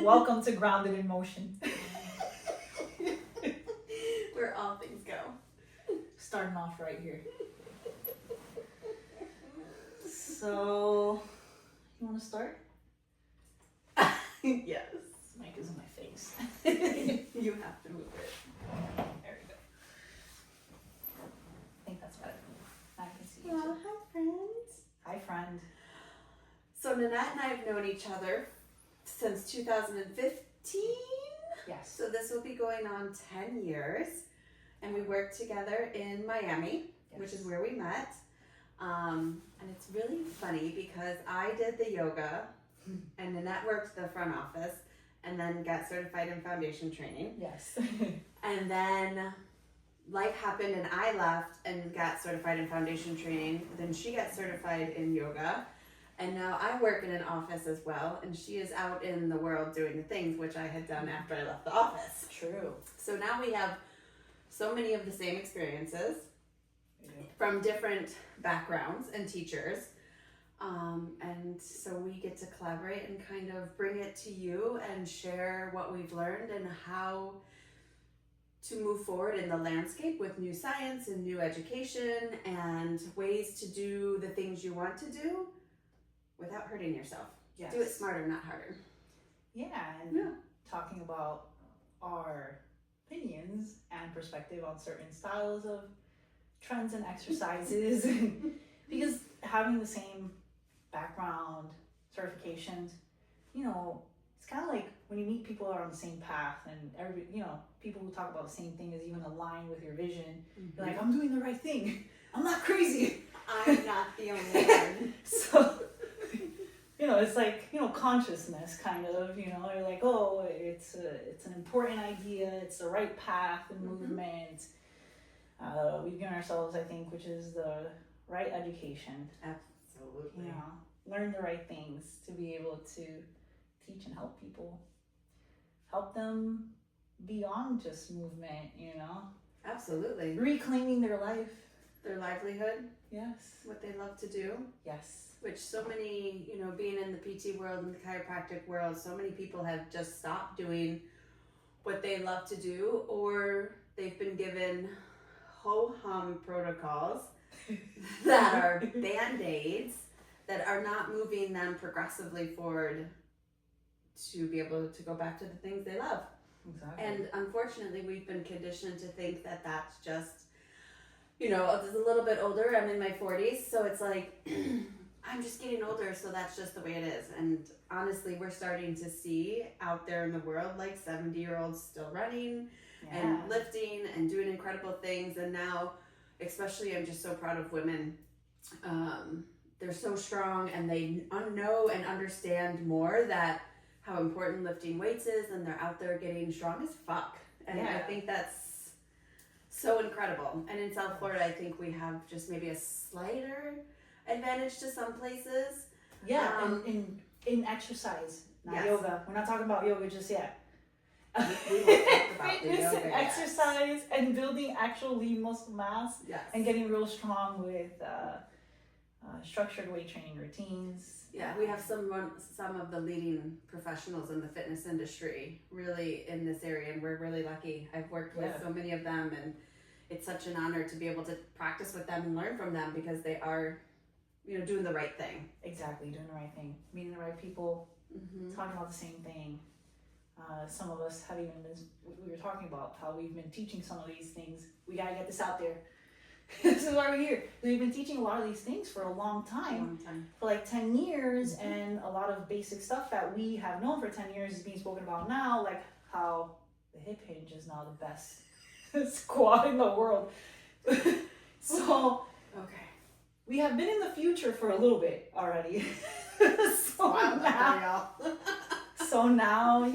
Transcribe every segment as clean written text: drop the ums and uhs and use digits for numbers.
Welcome to Grounded in Motion. Where all things go. Starting off right here. So, you want to start? Yes. This mic is in my face. You have to move it. There we go. I think that's better. I can see you. Well, hi friends. Hi, friend. So Nanette and I have known each other since 2015. Yes. So this will be going on 10 years. And we worked together in Miami, which is where we met. And it's really funny because I did the yoga and Nanette worked the front office and then got certified in foundation training. Yes. And then life happened and I left and got certified in foundation training. Then she got certified in yoga. And now I work in an office as well. And she is out in the world doing the things which I had done after I left the office. True. So now we have so many of the same experiences from different backgrounds and teachers. And so we get to collaborate and kind of bring it to you and share what we've learned and how to move forward in the landscape with new science and new education and ways to do the things you want to do without hurting yourself. Yes. Do it smarter, not harder. Yeah, and talking about our opinions and perspective on certain styles of trends and exercises. Because having the same background, certifications, it's kind of like when you meet people who are on the same path and people who talk about the same thing is even aligned with your vision. You're like, I'm doing the right thing. I'm not crazy. I'm not the only one. So, it's like, consciousness kind of, you're like, oh, it's an important idea. It's the right path and movement. We've given ourselves, I think, which is the right education. Absolutely. Learn the right things to be able to teach and help people. Help them beyond just movement, Absolutely. Reclaiming their life. Their livelihood. Yes. What they love to do. Yes. Which so many, being in the PT world and the chiropractic world, so many people have just stopped doing what they love to do, or they've been given ho-hum protocols that are band-aids that are not moving them progressively forward to be able to go back to the things they love. Exactly. And unfortunately, we've been conditioned to think that that's just, I was a little bit older. I'm in my 40s, so it's like, I'm just getting older, so that's just the way it is. And honestly, we're starting to see out there in the world, like 70-year-olds still running and lifting and doing incredible things. And now, especially, I'm just so proud of women. They're so strong and they know and understand more that how important lifting weights is, and they're out there getting strong as fuck. And I think that's so incredible. And in South Florida, I think we have just maybe a slighter advantage to some places. Yeah, in exercise, not yoga. We're not talking about yoga just yet. We will talk about the Fitness yoga, and exercise and building actual lean muscle mass and getting real strong with structured weight training routines. Yeah, we have some of the leading professionals in the fitness industry really in this area, and we're really lucky. I've worked with so many of them, and it's such an honor to be able to practice with them and learn from them because they are, doing the right thing. Exactly, doing the right thing, meeting the right people, talking about the same thing. Some of us have even been, we were talking about how we've been teaching some of these things. We gotta get this out there. This is why we're here. We've been teaching a lot of these things for a long time. For like 10 years, and a lot of basic stuff that we have known for 10 years is being spoken about now, like how the hip hinge is now the best squat in the world. So, we have been in the future for a little bit already. So now,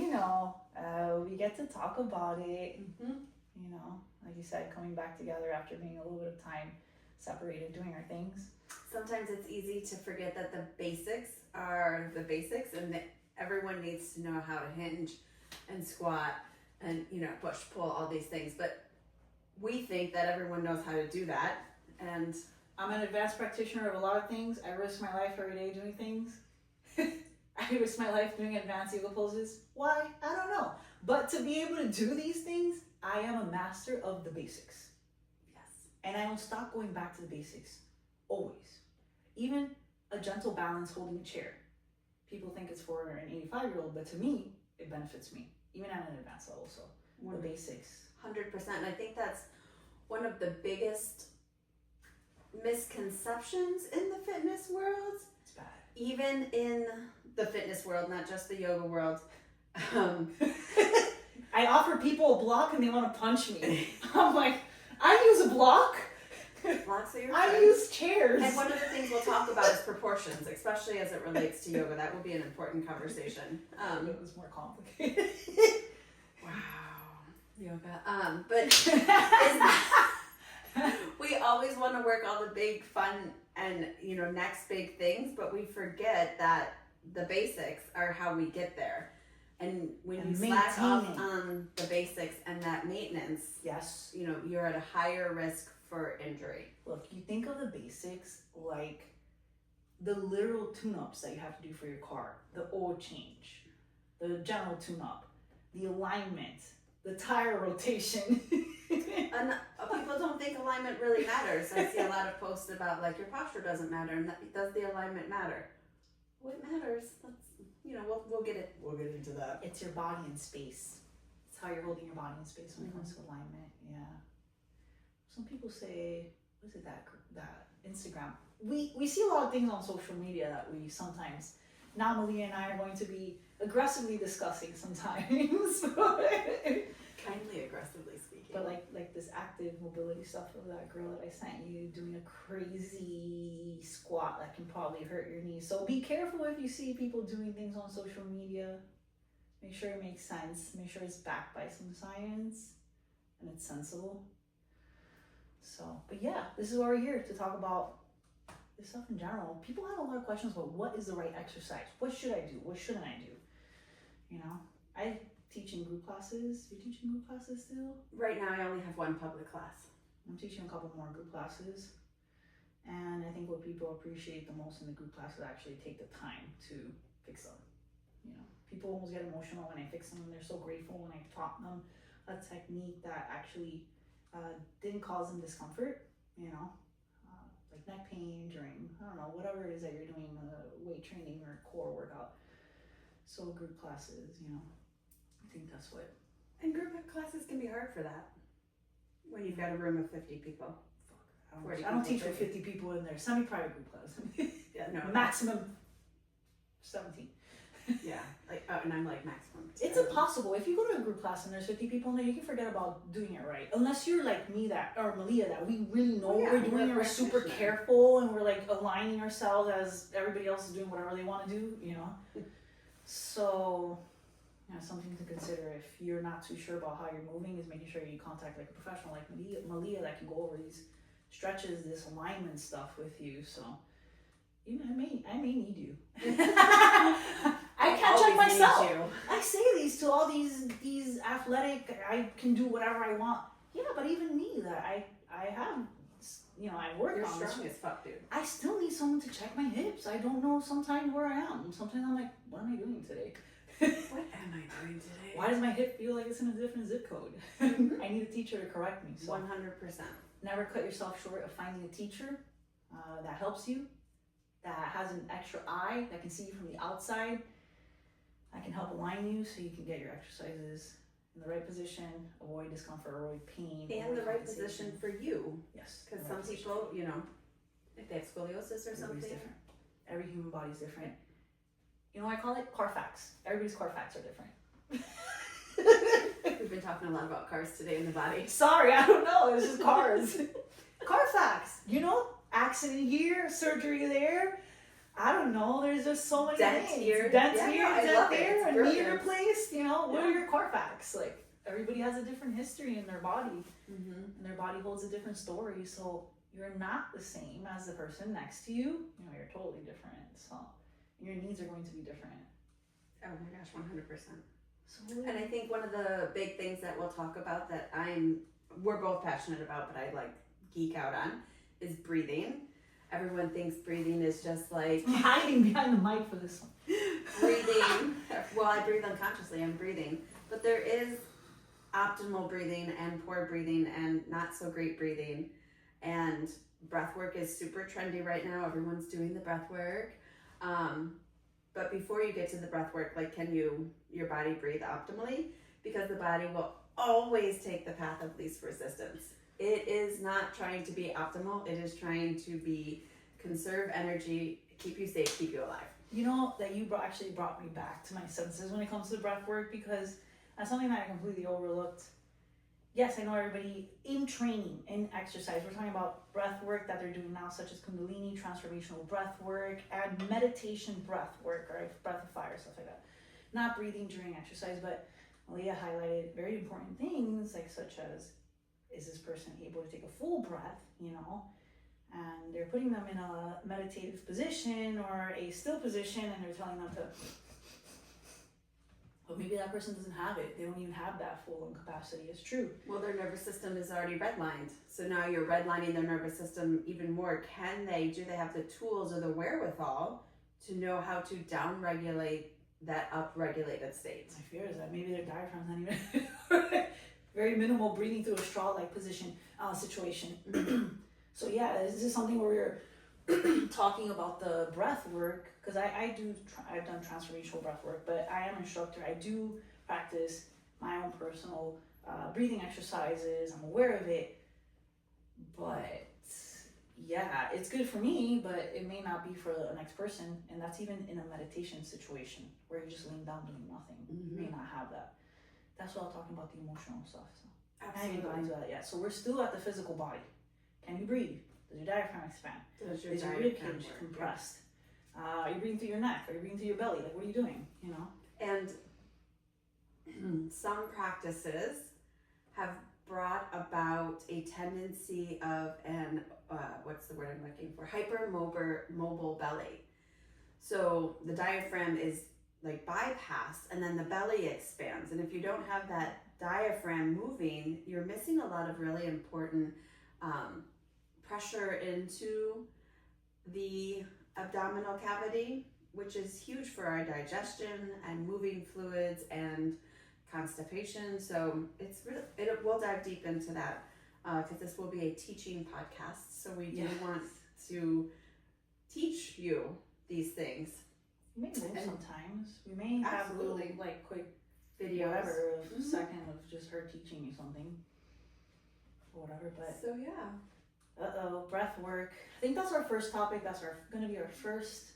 we get to talk about it, like you said, coming back together after being a little bit of time separated, doing our things. Sometimes it's easy to forget that the basics are the basics, and that everyone needs to know how to hinge and squat and, push, pull, all these things. But we think that everyone knows how to do that. And I'm an advanced practitioner of a lot of things. I risk my life every day doing things. I risk my life doing advanced yoga poses. Why? I don't know. But to be able to do these things, I am a master of the basics. Yes. And I don't stop going back to the basics. Always. Even a gentle balance holding a chair. People think it's for an 85-year-old, but to me, it benefits me. Even at an advanced level, so the basics. 100%. I think that's one of the biggest misconceptions in the fitness world. It's bad. Even in the fitness world, not just the yoga world. I offer people a block and they want to punch me. I'm like, I use a block. Blocks are your I friends. use chairs. And one of the things we'll talk about is proportions, especially as it relates to yoga. That will be an important conversation. It was more complicated. Wow, yoga. But we always want to work all the big fun and next big things, but we forget that the basics are how we get there. And when you slack off on the basics and that maintenance, yes, you're at a higher risk for injury. Look, you think of the basics like the literal tune-ups that you have to do for your car, the oil change, the general tune-up, the alignment, the tire rotation. And people don't think alignment really matters. I see a lot of posts about like your posture doesn't matter, and does the alignment matter? What matters? We'll get into that. It's your body in space. It's how you're holding your body in space when it comes to alignment. Yeah. Some people say, what is it, that Instagram? We see a lot of things on social media that we sometimes, now Maleah and I are going to be aggressively discussing sometimes. Kindly aggressively speaking. But like this active mobility stuff of that girl that I sent you doing a crazy squat that can probably hurt your knees. So be careful if you see people doing things on social media. Make sure it makes sense. Make sure it's backed by some science and it's sensible. So, but yeah, this is why we're here to talk about this stuff in general. People have a lot of questions about what is the right exercise? What should I do? What shouldn't I do? I teach in group classes. You teach in group classes still? Right now I only have one public class. I'm teaching a couple more group classes. And I think what people appreciate the most in the group classes actually take the time to fix them. People almost get emotional when I fix them, and they're so grateful when I taught them a technique that actually didn't cause them discomfort, like neck pain during, whatever it is that you're doing, weight training or core workout. So group classes, I think that's what. And group classes can be hard for that. When you've got a room of 50 people. I don't teach with 50 people in there. Semi-private group class. Yeah, no. Maximum 17. Yeah, and I'm like maximum. It's impossible. If you go to a group class and there's 50 people in there, you can forget about doing it right. Unless you're like me or Maleah, that we really know what we're doing and we're super careful and we're like aligning ourselves as everybody else is doing whatever they want to do, So, something to consider if you're not too sure about how you're moving is making sure you contact like a professional like Maleah that can go over these stretches, this alignment stuff with you. So, I may need you. I can't check myself. I say these to all these athletic, I can do whatever I want. Yeah, but even me, that I have, I work You're on this. strong as fuck, dude. I still need someone to check my hips. I don't know sometimes where I am. Sometimes I'm like, what am I doing today? What am I doing today? Why does my hip feel like it's in a different zip code? I need a teacher to correct me. So 100%. never cut yourself short of finding a teacher that helps you, that has an extra eye, that can see you from the outside, that can help align you so you can get your exercises in the right position, avoid discomfort, avoid pain. And the right position for you. Yes. Because some people, if they have scoliosis or something. Different. Every human body is different. I call it Carfax. Everybody's Carfax are different. We've been talking a lot about cars today in the body. Sorry, I don't know. It's just cars. Carfax. Accident here, surgery there. I don't know. There's just so many Dent things. here. Dent Yeah, here, no, I dent love there, it. a knee replaced. What are your Carfax? Like, everybody has a different history in their body. Mm-hmm. And their body holds a different story. So you're not the same as the person next to you. You're totally different. So your needs are going to be different. Oh my gosh, 100%. So, and I think one of the big things that we'll talk about that we're both passionate about, but I geek out on, is breathing. Everyone thinks breathing is just like I'm hiding behind the mic for this one. breathing. Well, I breathe unconsciously. I'm breathing, but there is optimal breathing and poor breathing and not so great breathing. And breath work is super trendy right now. Everyone's doing the breath work. But before you get to the breath work, like, can your body breathe optimally? Because the body will always take the path of least resistance. It is not trying to be optimal. It is trying to be conserve energy, keep you safe, keep you alive. You know that you actually brought me back to my senses when it comes to breath work, because that's something that I completely overlooked. Yes, I know everybody in training, in exercise, we're talking about breath work that they're doing now, such as Kundalini, transformational breath work, and meditation breath work, right? Breath of fire, stuff like that. Not breathing during exercise, but Maleah highlighted very important things, like such as, is this person able to take a full breath, you know? And they're putting them in a meditative position or a still position, and they're telling them to, but maybe that person doesn't have it. They don't even have that full lung capacity. It's true. Well, their nervous system is already redlined. So now you're redlining their nervous system even more. Do they have the tools or the wherewithal to know how to downregulate that upregulated state? My fear is that maybe their diaphragm's not even very minimal breathing through a straw-like situation. So yeah, this is something where we're talking about the breath work, because I've done transformational breath work, but I am an instructor. I do practice my own personal breathing exercises. I'm aware of it, but yeah, it's good for me, but it may not be for the next person, and that's even in a meditation situation where you're just laying down doing nothing. You may not have that. That's what I'm talking about, the emotional stuff. So I haven't even gone into that yet. So we're still at the physical body. Can you breathe? Does your diaphragm expand? Is your rib cage compressed? Are you breathing through your neck? Are you breathing through your belly? Like, what are you doing? You know? And some practices have brought about a tendency of what's the word I'm looking for? Hypermobile belly. So the diaphragm is like bypassed, and then the belly expands. And if you don't have that diaphragm moving, you're missing a lot of really important pressure into the abdominal cavity, which is huge for our digestion and moving fluids and constipation. So we'll dive deep into that because this will be a teaching podcast. So we do want to teach you these things. We may move sometimes. We may have a little like quick video, whatever, of a second of just her teaching you something or whatever. But so yeah. Breath work. I think that's our first topic. That's going to be our first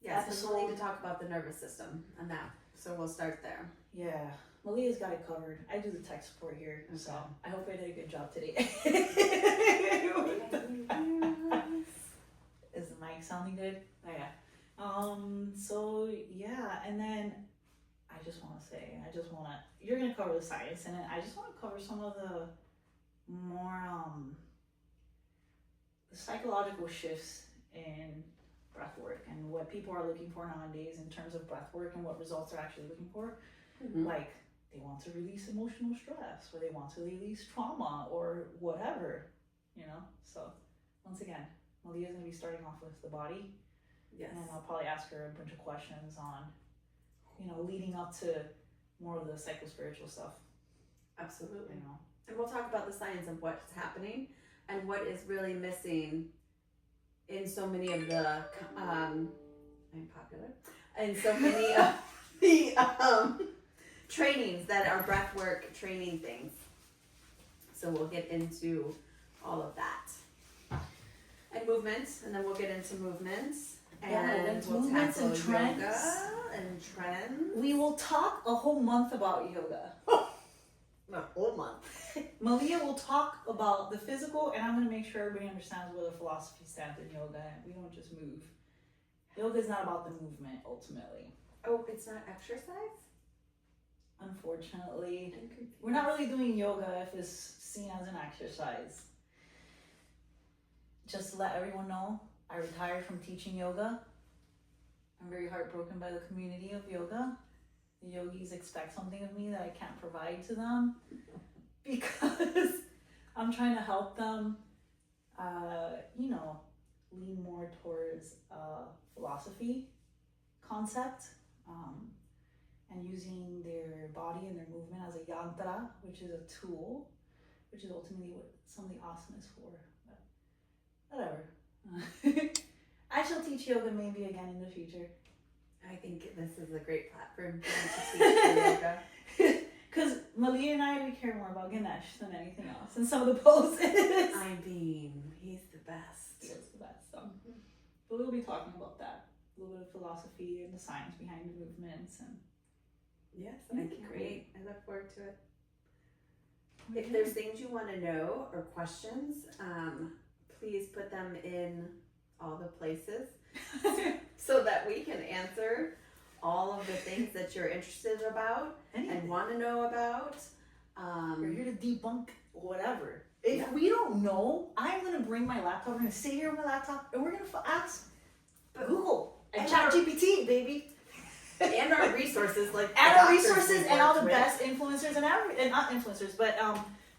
episode. We'll need to talk about the nervous system and that. So we'll start there. Yeah. Maleah's got it covered. I do the tech support here, so I hope I did a good job today. Is the mic sounding good? Oh yeah. So yeah, and then you're gonna cover the science, and then I just want to cover some of the more the psychological shifts in breath work and what people are looking for nowadays in terms of breath work and what results they're actually looking for. Like, they want to release emotional stress, or they want to release trauma, or whatever, you know? So, once again, Maleah's going to be starting off with the body. Yes. And I'll probably ask her a bunch of questions on, leading up to more of the psycho-spiritual stuff. Absolutely. And we'll talk about the science of what's happening and what is really missing in so many of the, I'm popular, and so many of the trainings that are breathwork training things. So we'll get into all of that. And movements, and then we'll get into movements. And we'll movements tackle and trends. Yoga and trends. We will talk a whole month about yoga. A whole month. Maleah will talk about the physical, and I'm going to make sure everybody understands where the philosophy stands in yoga. We don't just move. Yoga is not about the movement, ultimately. Oh, it's not exercise? Unfortunately. We're not really doing yoga if it's seen as an exercise. Just to let everyone know, I retired from teaching yoga. I'm very heartbroken by the community of yoga. The yogis expect something of me that I can't provide to them because I'm trying to help them, lean more towards philosophy concept and using their body and their movement as a yantra, which is a tool, which is ultimately what some of the asana is for. But whatever. I shall teach yoga maybe again in the future. I think this is a great platform for you to teach yoga. Because Maleah and I, we care more about Ganesh than anything else, and some of the poses. I mean, he's the best. He is the best. But we'll be talking about that. A little bit of philosophy and the science behind the movements. And yes, I can't wait. I look forward to it. If there's things you want to know or questions, please put them in all the places so that we can answer all of the things that you're interested about and want to know about. We're here to debunk whatever. If we don't know, I'm going to bring my laptop. We're going to sit here on my laptop and we're going to ask Google and ChatGPT, baby. And our resources, like and our resources and all the best influencers and not influencers, but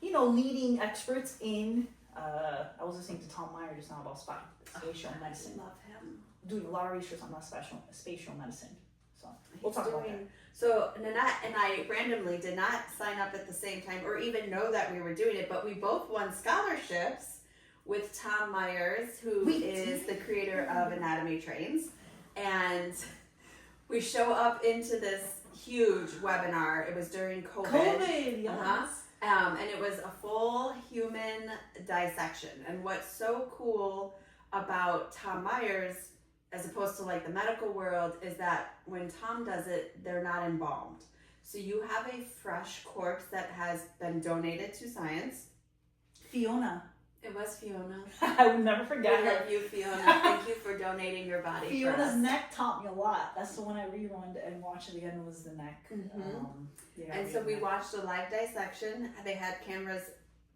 leading experts in. I was listening to Tom Meyer just now about spatial medicine. I love him. Doing a lot of research on that spatial medicine. So we'll talk about that. So Nanette and I randomly did not sign up at the same time or even know that we were doing it, but we both won scholarships with Tom Myers, who is the creator of Anatomy Trains, and we show up into this huge webinar. It was during COVID. Yes. And it was a full human dissection. And what's so cool about Tom Myers, as opposed to like the medical world, is that when Tom does it, they're not embalmed. So you have a fresh corpse that has been donated to science. Fiona. It was Fiona. I would never forget I her. love you, Fiona. Thank you for donating your body. Fiona's neck taught me a lot. That's the one I rerun and watched it again, was the neck. Mm-hmm. And so we watched a live dissection. They had cameras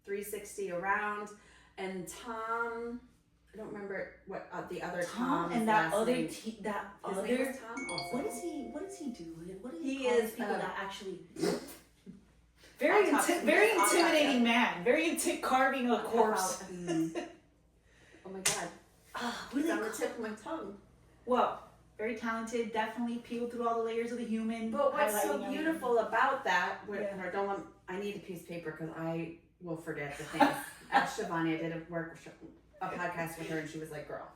360 around, and Tom, I don't remember what the other Tom and that other name. His other name is Tom also. What does he do? What do He call is these people that actually Very intimidating man. Very carving a corpse. Oh my god. It's on the tip of my tongue. Well, very talented, definitely peeled through all the layers of the human. But what's so beautiful about that, I need a piece of paper because I will forget the things. Ask Shivani, I did a podcast with her and she was like, girl.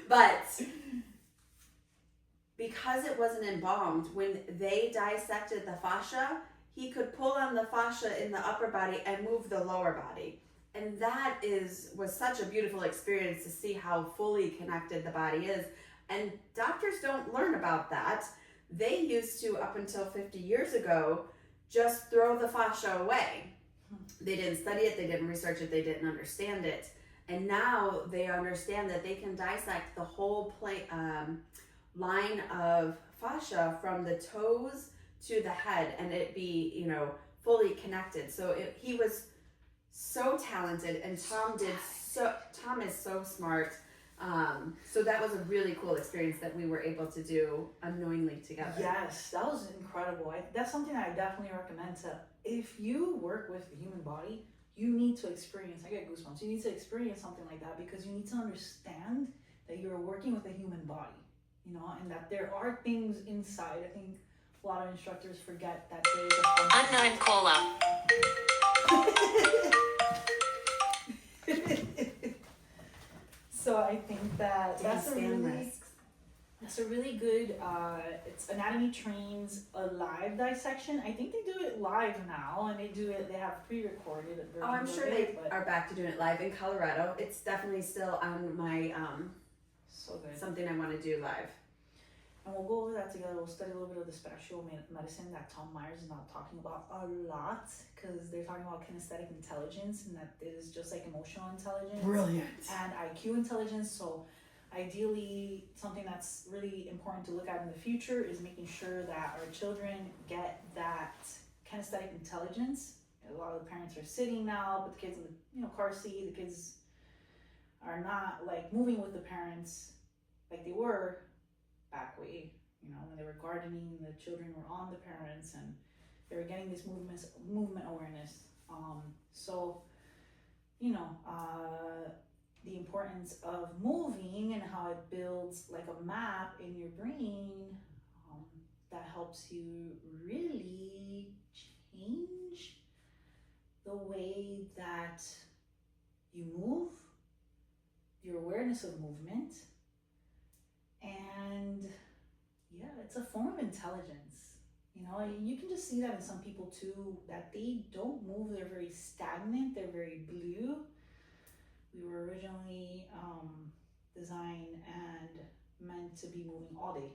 But because it wasn't embalmed, when they dissected the fascia, he could pull on the fascia in the upper body and move the lower body. And that was such a beautiful experience to see how fully connected the body is. And doctors don't learn about that. They used to, up until 50 years ago, just throw the fascia away. They didn't study it, they didn't research it, they didn't understand it. And now they understand that they can dissect the whole line of fascia from the toes to the head and it be, fully connected. So he was so talented, and Tom is so smart. So that was a really cool experience that we were able to do unknowingly together. Yes, that was incredible. That's something that I definitely recommend if you work with the human body, you need to experience, I get goosebumps, you need to experience something like that because you need to understand that you're working with a human body, and that there are things inside. I think a lot of instructors forget that there is a unknown caller. So I think that's a really good, it's Anatomy Trains a live dissection. I think they do it live now, and they have pre-recorded versions. Oh, I'm sure they are back to doing it live in Colorado. It's definitely still on my, so good. Something I want to do live. And we'll go over that together. We'll study a little bit of the spatial medicine that Tom Myers is not talking about a lot, because they're talking about kinesthetic intelligence, and that is just like emotional intelligence. Brilliant. And IQ intelligence. So ideally, something that's really important to look at in the future is making sure that our children get that kinesthetic intelligence. A lot of the parents are sitting now, but the kids in the car seat. The kids are not like moving with the parents like they were back way, when they were gardening, the children were on the parents and they were getting this movement awareness. the importance of moving and how it builds like a map in your brain, that helps you really change the way that you move, your awareness of movement, and yeah, it's a form of intelligence. You know, you can just see that in some people too, that they don't move, they're very stagnant, they're very blue. We were originally designed and meant to be moving all day.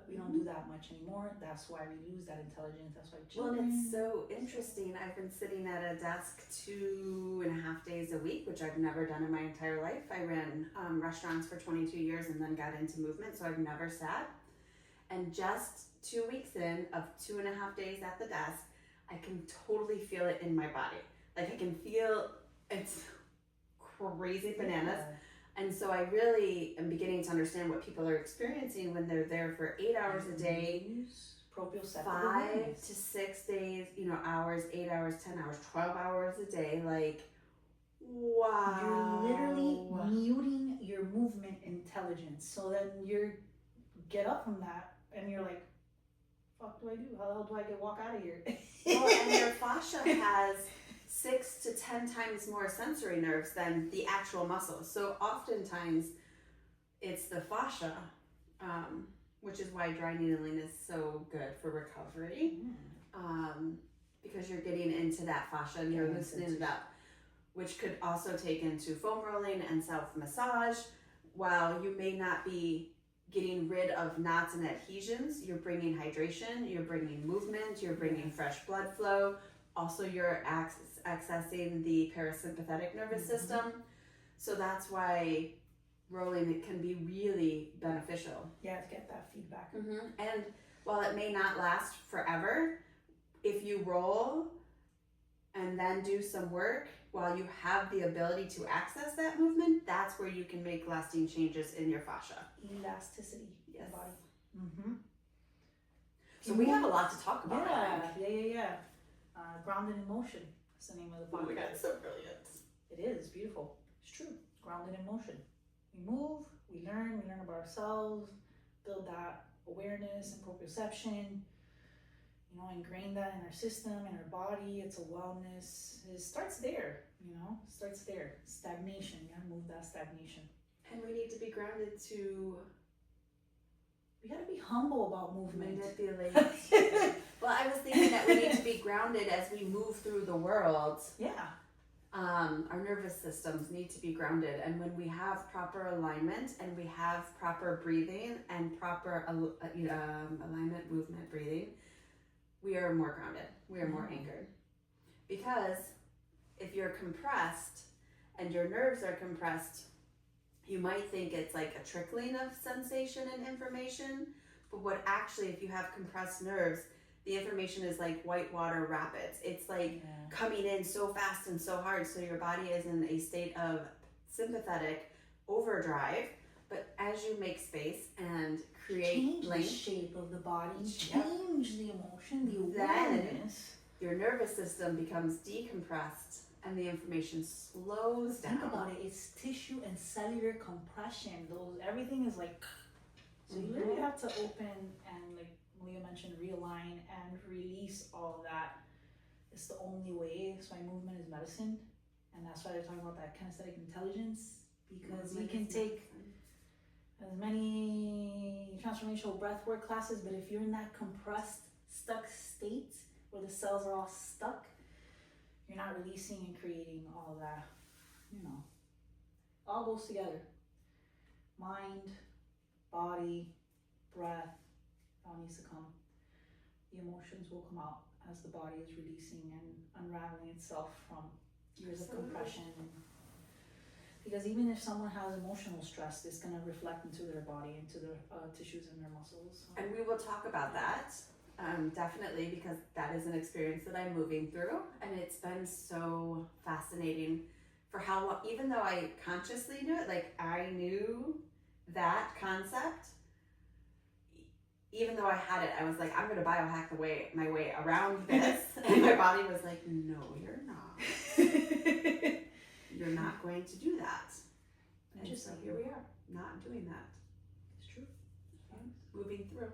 We don't do that much anymore. That's why we lose that intelligence. That's why children. Well, it's so interesting. I've been sitting at a desk 2.5 days a week, which I've never done in my entire life. I ran restaurants for 22 years and then got into movement, so I've never sat. And just 2 weeks in of 2.5 days at the desk, I can totally feel it in my body. Like I can feel it's crazy bananas. Yeah. And so I really am beginning to understand what people are experiencing when they're there for 8 hours a day, 5 to 6 days, hours, 8 hours, 10 hours, 12 hours a day. Like, wow. You're literally muting your movement intelligence. So then you get up from that and you're like, fuck do I do? How the hell do I walk out of here? Well, and your fascia has 6 to 10 times more sensory nerves than the actual muscles. So oftentimes it's the fascia, which is why dry needling is so good for recovery, because you're getting into that fascia and you're loosening it up, which could also take into foam rolling and self-massage. While you may not be getting rid of knots and adhesions, you're bringing hydration, you're bringing movement, you're bringing fresh blood flow. Also, you're accessing the parasympathetic nervous system. So that's why rolling, it can be really beneficial. Yeah, to get that feedback. And while it may not last forever, if you roll and then do some work while you have the ability to access that movement, that's where you can make lasting changes in your fascia. Elasticity in the body. So we have a lot to talk about. Yeah. Grounded in motion. That's the name of the podcast. Oh my God, it's so brilliant. It is beautiful. It's true. Grounded in motion. We move, we learn about ourselves, build that awareness and proprioception, ingrain that in our system, in our body. It's a wellness. It starts there, Stagnation. You gotta move that stagnation. And we need to be grounded to... We gotta be humble about movement. Manipulate. Well, I was thinking that we need to be grounded as we move through the world. Yeah. Our nervous systems need to be grounded, and when we have proper alignment and we have proper breathing and proper alignment, movement, breathing, we are more grounded. We are more anchored. Because if you're compressed and your nerves are compressed, you might think it's like a trickling of sensation and information, but what actually, if you have compressed nerves, the information is like whitewater rapids. It's like coming in so fast and so hard, so your body is in a state of sympathetic overdrive. But as you make space and create the shape of the body, change the emotion, the awareness, your nervous system becomes decompressed and the information slows down. Think about it, it's tissue and cellular compression. Everything is like, so you really have to open and, like Maleah mentioned, realign and release all of that. It's the only way. That's why movement is medicine. And that's why they're talking about that kinesthetic intelligence, because you can take as many transformational breathwork classes, but if you're in that compressed, stuck state where the cells are all stuck, you're not releasing and creating all of that, all goes together. Mind, body, breath, all needs to come. The emotions will come out as the body is releasing and unraveling itself from years of compression. Because even if someone has emotional stress, it's going to reflect into their body, into their tissues and their muscles. And we will talk about that, definitely, because that is an experience that I'm moving through. And it's been so fascinating for how long, even though I consciously knew it, like I knew that concept, even though I had it, I was like, I'm going to biohack my way around this. And my body was like, no, you're not. You're not going to do that. And just so like, here we are. not doing that. It's true. Moving through.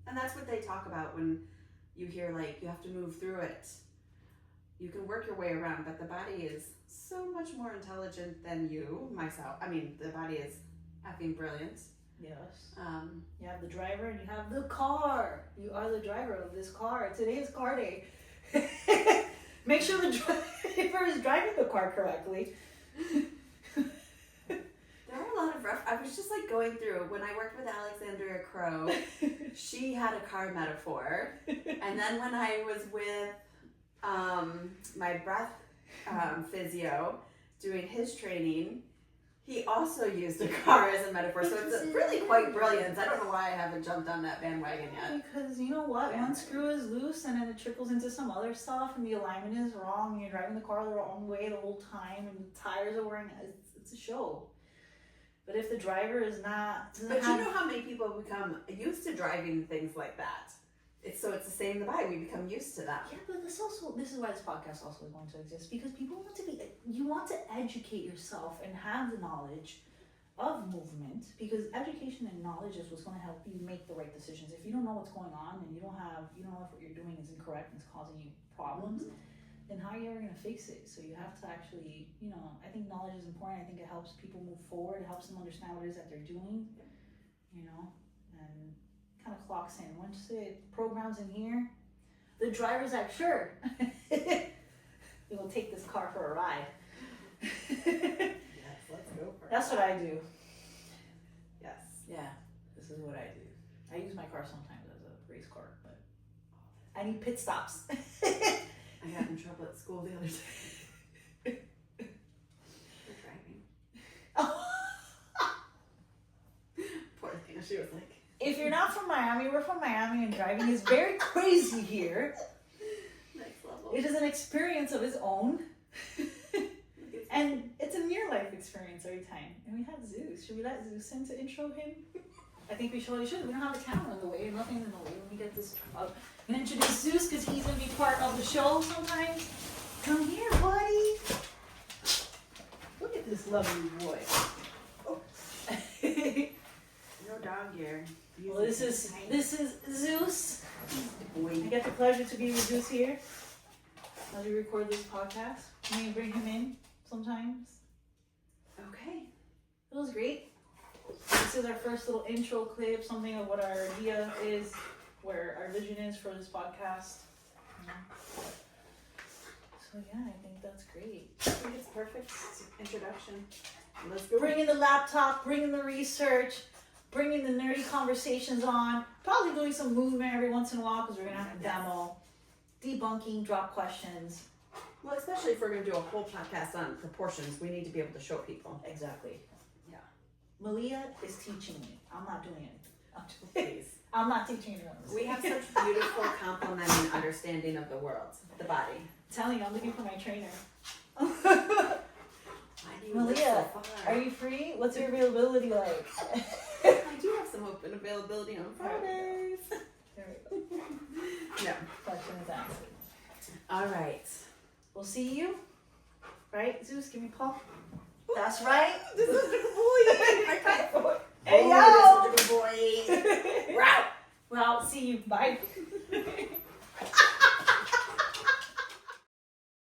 And that's what they talk about when you hear like you have to move through it. You can work your way around, but the body is so much more intelligent than you, myself. I mean, the body is effing brilliant. Yes. Um, You have the driver and you have the car. You are the driver of this car. Today is car day. Make sure the driver is driving the car correctly. There are a lot of rough. I was just like going through when I worked with Alexandria Crow. She had a car metaphor, and then when I was with my breath physio doing his training, he also used a car as a metaphor. So it's really quite brilliant. I don't know why I haven't jumped on that bandwagon yet. Because you know what? One screw is loose and then it trickles into some other stuff and the alignment is wrong and you're driving the car the wrong way the whole time and the tires are wearing it's a show. But if the driver is not... But you know how many people become used to driving things like that? It's the same in the body. We become used to that. Yeah, but this is why this podcast also is going to exist, because people want to you want to educate yourself and have the knowledge of movement, because education and knowledge is what's going to help you make the right decisions. If you don't know what's going on and you don't know if what you're doing is incorrect and it's causing you problems, then how are you ever going to fix it? So you have to actually, I think knowledge is important. I think it helps people move forward. It helps them understand what it is that they're doing, and kind of clocks in. Once it programs in here, the driver's like, sure, we will take this car for a ride. Yes, let's go for it. That's what I do. Yes. Yeah, this is what I do. I use my car sometimes as a race car, but I need pit stops. I got in trouble at school the other day. For driving. Oh. Poor thing. She was like... If you're not from Miami, we're from Miami, and driving is very crazy here. Next level. It is an experience of its own. And it's a near life experience every time. And we have Zeus. Should we let Zeus in to intro him? I think we should. We don't have a camera in the way. Nothing's in the way. When we get this, I'm going to introduce Zeus because he's going to be part of the show sometimes. Come here, buddy. Look at this lovely boy. Oh. No dog here. Well, this is Zeus. Boy. I get the pleasure to be with Zeus here as we record this podcast. Can you bring him in sometimes? Okay. It was great. This is our first little intro clip, something of what our idea is, where our vision is for this podcast. So yeah, I think that's great. I think it's perfect introduction. Let's go. Bringing the laptop, bringing the research, bringing the nerdy conversations on, probably doing some movement every once in a while because we're going to have a demo, debunking, drop questions. Well, especially if we're going to do a whole podcast on proportions, we need to be able to show people. Exactly. Yeah. Maleah is teaching me. I'm not doing it. Please. I'm not teaching you. We have such beautiful complementing understanding of the world, the body. I'm telling you, I'm looking for my trainer. Why do you live Maleah, so far? are you free? What's your availability like? I do have some open availability on Fridays. There we go. No. Question is answered. All right. We'll see you. Right, Zeus? Give me a paw. That's right. This is a good boy. Hey, yo. This is a good boy. We're out. Well, see you. Bye.